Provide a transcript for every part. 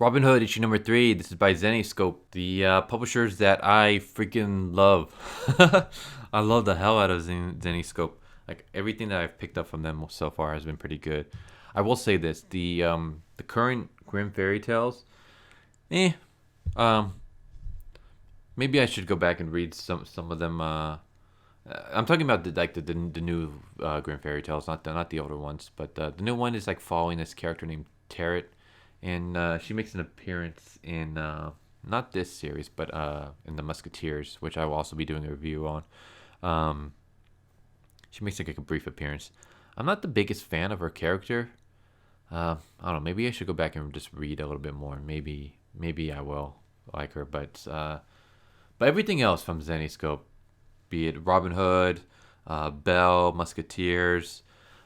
Robin Hood issue number 3. This is by Zenescope, the publishers that I freaking love. I love the hell out of Zenescope. Like everything that I've picked up from them so far has been pretty good. I will say this: the current Grimm fairy tales, eh. Um, maybe I should go back and read some of them. I'm talking about the new Grimm fairy tales, not the older ones, but the new one is like following this character named Tarot, and she makes an appearance in not this series, but in the Musketeers, which I will also be doing a review on. Um, she makes like a brief appearance. I'm not the biggest fan of her character. I don't know. Maybe I should go back and just read a little bit more. Maybe I will like her, but everything else from Zenescope, be it Robin Hood, Belle, Musketeers.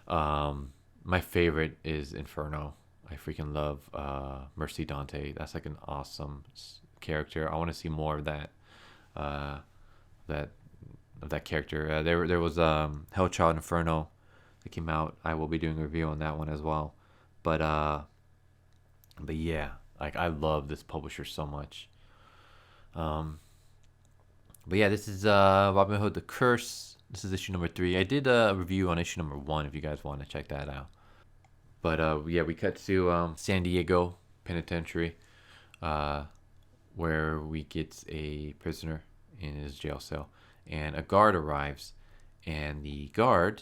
My favorite is Inferno. I freaking love Mercy Dante. That's like an awesome character. I want to see more of that. Uh, that of that character. There was Hellchild Inferno that came out. I will be doing a review on that one as well. But but yeah, like I love this publisher so much. Um, but yeah, this is Robin Hood: The Curse. This is issue number 3. I did a review on issue number 1 if you guys want to check that out. But yeah, we cut to San Diego Penitentiary, uh, where we get a prisoner in his jail cell, and a guard arrives, and the guard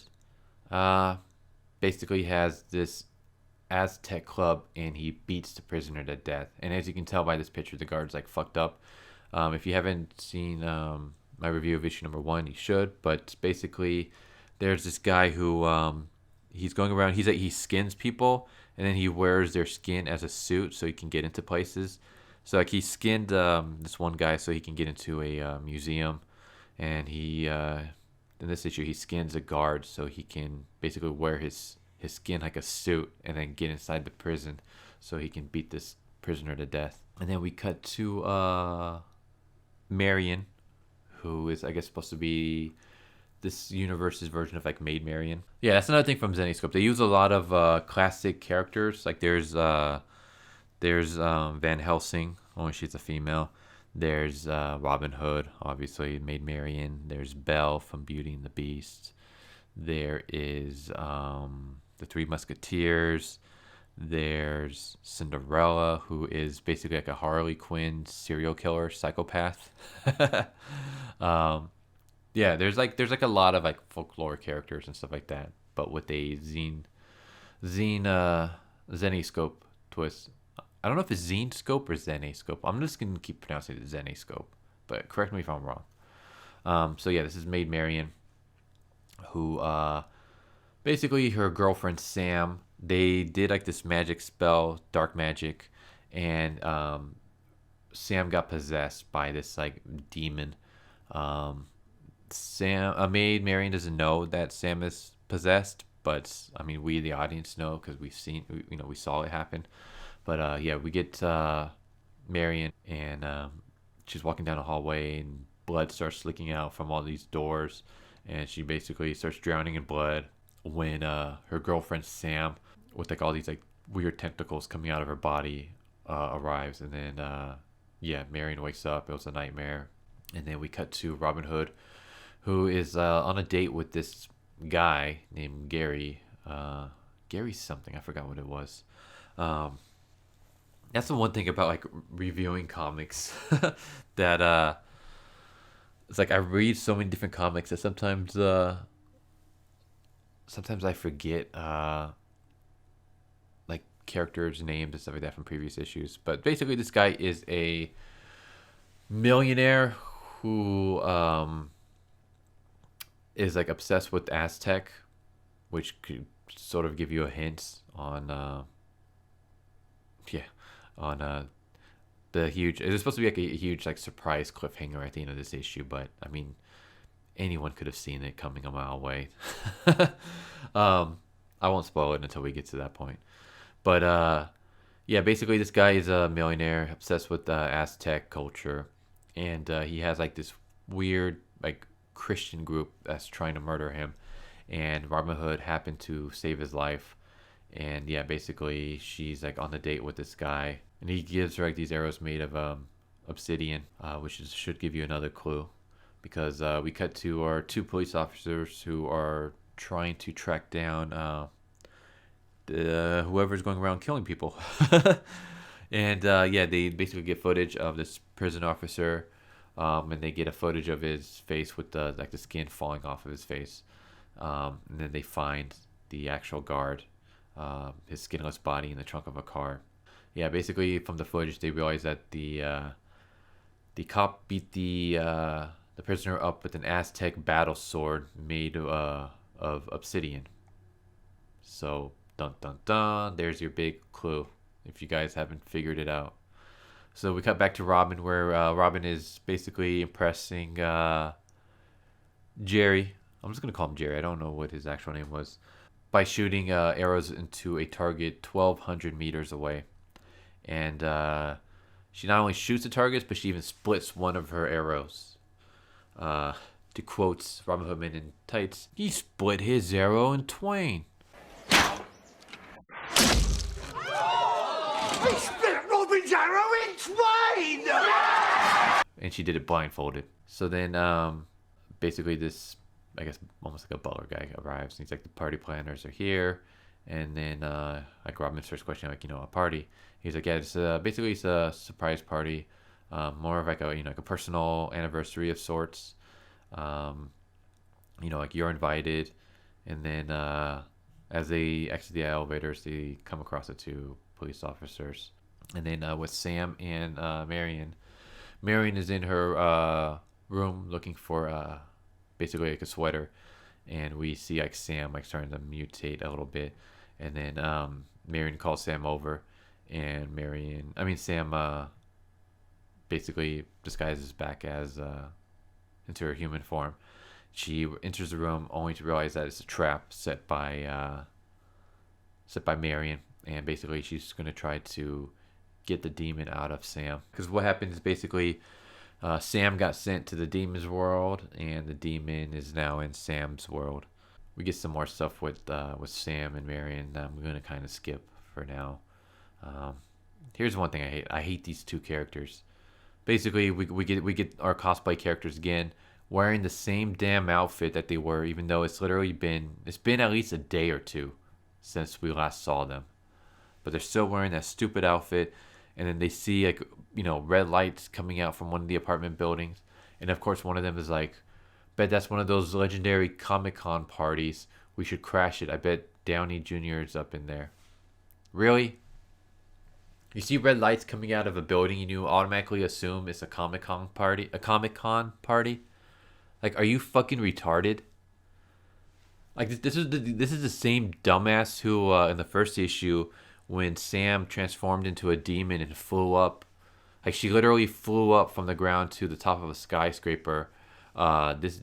uh, basically has this Aztec club, and he beats the prisoner to death. And as you can tell by this picture, the guard's like fucked up. If you haven't seen my review of issue number 1, you should. But basically, there's this guy who he's going around. He skins people, and then he wears their skin as a suit so he can get into places. So like he skinned this one guy so he can get into a museum, and he in this issue he skins a guard so he can basically wear his skin like a suit and then get inside the prison so he can beat this prisoner to death. And then we cut to Marion, who is I guess supposed to be this universe's version of like Maid Marian. Yeah, that's another thing from Zenescope. They use a lot of classic characters. Like there's Van Helsing, only she's a female. There's Robin Hood, obviously Maid Marian. There's Belle from Beauty and the Beast. There is the Three Musketeers. There's Cinderella, who is basically like a Harley Quinn serial killer psychopath. Yeah, there's like a lot of like folklore characters and stuff like that, but with a Zenescope twist. I don't know if it's Zenescope or Zenescope. I'm just gonna keep pronouncing it Zenescope, but correct me if I'm wrong. So yeah, this is Maid Marian, who basically her girlfriend Sam. They did like this magic spell, dark magic, and Sam got possessed by this like demon. Um, Maid Marian doesn't know that Sam is possessed, but I mean we the audience know because we saw it happen. But yeah, we get Marion, and she's walking down a hallway, and blood starts leaking out from all these doors, and she basically starts drowning in blood when her girlfriend Sam, with like all these like weird tentacles coming out of her body, arrives, and then yeah, Marion wakes up. It was a nightmare, and then we cut to Robin Hood, who is on a date with this guy named Gary. Gary something, I forgot what it was. That's the one thing about like reviewing comics that it's like I read so many different comics that sometimes I forget like characters names and stuff like that from previous issues. But basically this guy is a millionaire who is like obsessed with Aztec, which could sort of give you a hint on yeah, on the huge. It was supposed to be like a huge like surprise cliffhanger at the end of this issue, but I mean, anyone could have seen it coming a mile away. I won't spoil it until we get to that point. But yeah, basically this guy is a millionaire obsessed with Aztec culture, and he has like this weird like Christian group that's trying to murder him, and Robin Hood happened to save his life. And yeah, basically she's like on a date with this guy, and he gives her like these arrows made of obsidian, should give you another clue, because we cut to our two police officers who are trying to track down whoever's going around killing people. And yeah, they basically get footage of this prison officer, and they get a footage of his face with the skin falling off of his face, and then they find the actual guard, his skinless body in the trunk of a car. Yeah, basically from the footage they realize that the cop beat the prisoner up with an Aztec battle sword made of obsidian. So dun dun dun, there's your big clue if you guys haven't figured it out. So we cut back to Robyn, where Robyn is basically impressing Jerry. I'm just gonna call him Jerry. I don't know what his actual name was. By shooting arrows into a target 1,200 meters away, and she not only shoots the targets, but she even splits one of her arrows. To quote Robin Hoodman in tights, he split his arrow in twain. I split Robyn's arrow in twain! And she did it blindfolded. So then, basically this, I guess, almost like a butler guy arrives. And he's like, the party planners are here. And then, like, Robyn's first question, like, a party. He's like, yeah, it's basically it's a surprise party. More of like a, like a personal anniversary of sorts. Like you're invited. And then, as they exit the elevators, they come across the two police officers. And then with Sam and Marion is in her room looking for basically like a sweater, and we see like Sam like starting to mutate a little bit, and then Marion calls Sam over, and Sam basically disguises back as into her human form. She enters the room only to realize that it's a trap set by Marion, and basically she's going to try to get the demon out of Sam. Because what happened is basically Sam got sent to the demon's world, and the demon is now in Sam's world. We get some more stuff with Sam and Marion that I'm going to kind of skip for now. Here's one thing I hate. I hate these two characters. Basically, we get our cosplay characters again wearing the same damn outfit that they were, even though it's been at least a day or two since we last saw them. But they're still wearing that stupid outfit, and then they see like red lights coming out from one of the apartment buildings, and of course one of them is like, bet that's one of those legendary Comic-Con parties. We should crash it. I bet Downey Jr. is up in there. Really? You see red lights coming out of a building, and you automatically assume it's a Comic-Con party? A Comic-Con party? Like, are you fucking retarded? Like, this is the same dumbass who in the first issue, when Sam transformed into a demon and flew up, like she literally flew up from the ground to the top of a skyscraper. This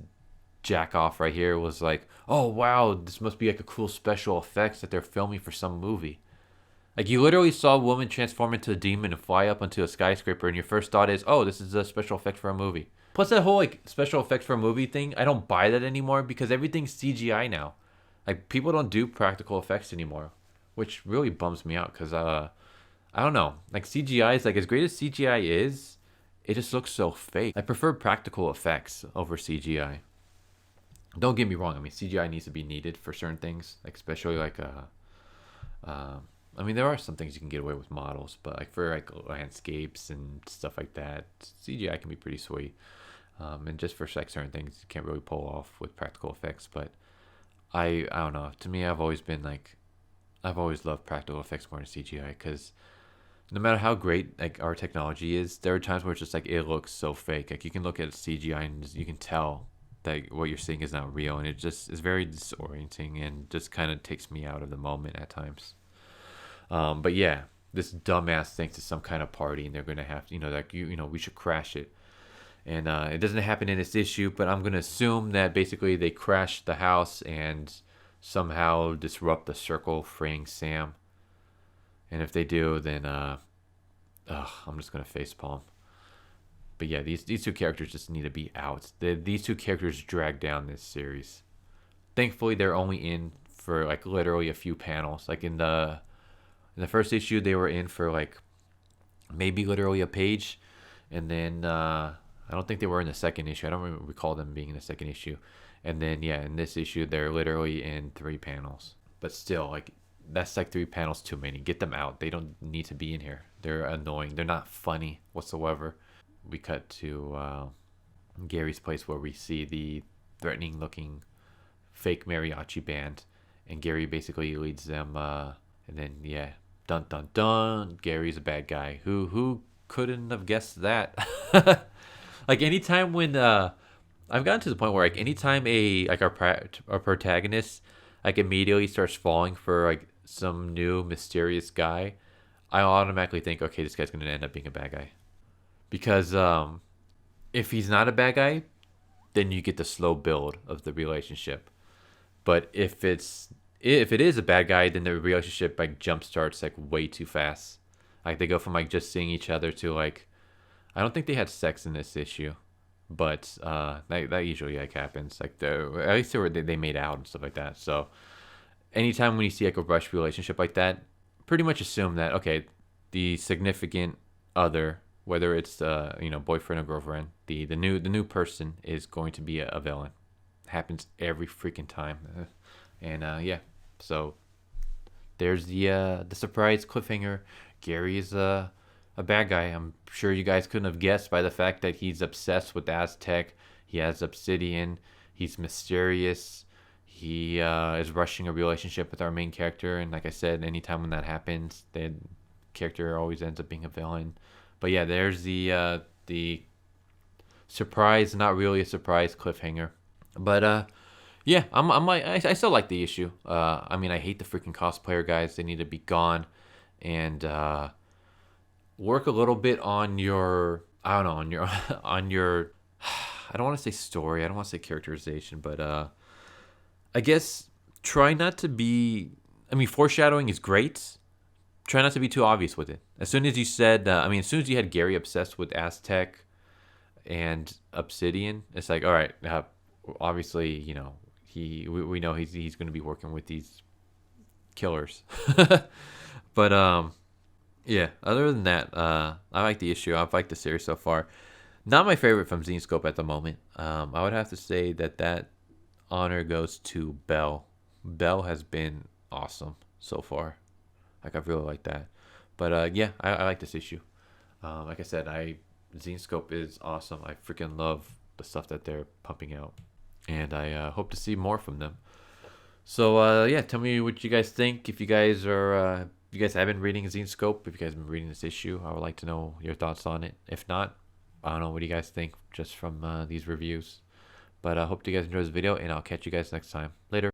jack off right here was like, oh wow, this must be like a cool special effects that they're filming for some movie. Like, you literally saw a woman transform into a demon and fly up onto a skyscraper, and your first thought is, oh, this is a special effect for a movie. Plus that whole like special effects for a movie thing, I don't buy that anymore because everything's CGI now. Like, people don't do practical effects anymore, which really bums me out because I don't know. Like, CGI is like, as great as CGI is, it just looks so fake. I prefer practical effects over CGI. Don't get me wrong. I mean, CGI needs to be needed for certain things, like especially like there are some things you can get away with models, but like for like landscapes and stuff like that, CGI can be pretty sweet. And just for like certain things, you can't really pull off with practical effects. But I don't know. To me, I've always loved practical effects more than CGI, because no matter how great like our technology is, there are times where it's just like it looks so fake. Like, you can look at CGI and you can tell that what you're seeing is not real, and it just is very disorienting and just kind of takes me out of the moment at times. But yeah, this dumbass thinks it's some kind of party, and they're gonna have to, we should crash it. And it doesn't happen in this issue, but I'm gonna assume that basically they crash the house and somehow disrupt the circle, freeing Sam. And if they do, then I'm just gonna facepalm. But yeah, these two characters just need to be out. These two characters drag down this series. Thankfully, they're only in for like literally a few panels. Like in the first issue, they were in for like maybe literally a page, and then I don't think they were in the second issue. I don't recall them being in the second issue, and then yeah, in this issue they're literally in 3 panels. But still, like that's like 3 panels too many. Get them out. They don't need to be in here. They're annoying. They're not funny whatsoever. We cut to Gary's place where we see the threatening looking fake mariachi band, and Gary basically leads them. And then yeah, dun dun dun. Gary's a bad guy. Who couldn't have guessed that? Like anytime when I've gotten to the point where like anytime our protagonist like immediately starts falling for like some new mysterious guy, I automatically think, okay, this guy's gonna end up being a bad guy. Because if he's not a bad guy, then you get the slow build of the relationship. But if it is a bad guy, then the relationship like jump starts like way too fast. Like they go from like just seeing each other to like I don't think they had sex in this issue, but that usually like happens. Like at least they made out and stuff like that. So anytime when you see like a rush relationship like that, pretty much assume that okay, the significant other, whether it's boyfriend or girlfriend, the new person is going to be a villain. Happens every freaking time, and yeah. So there's the surprise cliffhanger. Gary is a bad guy. I'm sure you guys couldn't have guessed by the fact that he's obsessed with Aztec. He has obsidian. He's mysterious. He is rushing a relationship with our main character, and like I said, anytime when that happens, the character always ends up being a villain. But yeah, there's the surprise, not really a surprise cliffhanger. But yeah, I still like the issue. I mean, I hate the freaking cosplayer guys. They need to be gone, and work a little bit on your I don't know on your on your I don't want to say story. I don't want to say characterization, but I guess try not to be. I mean, foreshadowing is great. Try not to be too obvious with it. As soon as you said, as soon as you had Gary obsessed with Aztec and Obsidian, it's like, all right, obviously, we know he's going to be working with these killers. But yeah. Other than that, I like the issue. I've liked the series so far. Not my favorite from Zenescope at the moment. I would have to say that honor goes to Belle. Belle has been awesome so far. Like I really like that. But yeah, I like this issue. Like I said, Zenescope is awesome. I freaking love the stuff that they're pumping out, and I hope to see more from them. So yeah, tell me what you guys think. If you guys have been reading Zenescope, if you guys have been reading this issue, I would like to know your thoughts on it. If not, I don't know, what do you guys think just from these reviews? But I hope you guys enjoy this video, and I'll catch you guys next time. Later.